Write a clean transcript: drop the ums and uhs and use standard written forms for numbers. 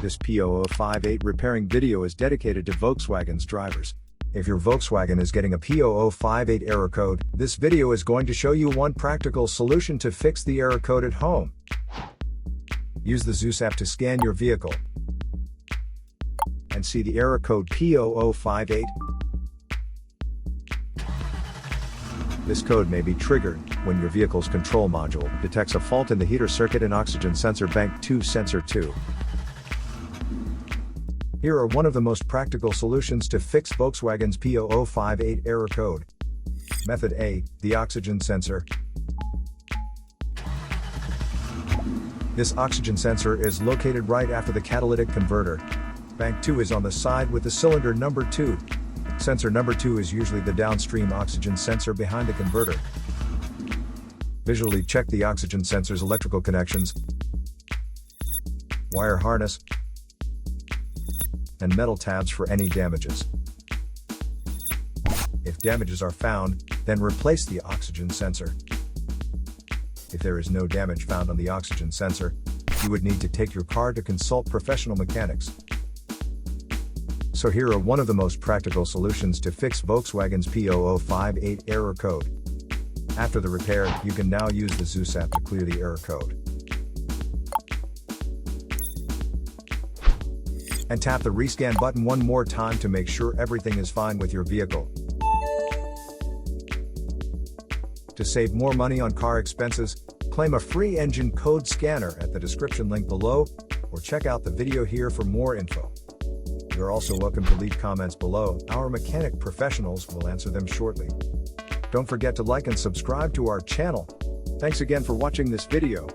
This P0058 repairing video is dedicated to Volkswagen's drivers. If your Volkswagen is getting a P0058 error code, this video is going to show you one practical solution to fix the error code at home. Use the Zeus app to scan your vehicle and see the error code P0058. This code may be triggered when your vehicle's control module detects a fault in the heater circuit and oxygen sensor bank 2 sensor 2. Here are one of the most practical solutions to fix Volkswagen's P0058 error code. Method A, the oxygen sensor. This oxygen sensor is located right after the catalytic converter. Bank 2 is on the side with the cylinder number 2. Sensor number 2 is usually the downstream oxygen sensor behind the converter. Visually check the oxygen sensor's electrical connections, wire harness, and metal tabs for any damages. If damages are found, then replace the oxygen sensor. If there is no damage found on the oxygen sensor, you would need to take your car to consult professional mechanics. So here are one of the most practical solutions to fix Volkswagen's P0058 error code. After the repair, you can now use the Zeus app to clear the error code. And tap the rescan button one more time to make sure everything is fine with your vehicle. To save more money on car expenses, claim a free engine code scanner at the description link below, or check out the video here for more info. You're also welcome to leave comments below. Our mechanic professionals will answer them shortly. Don't forget to like and subscribe to our channel. Thanks again for watching this video.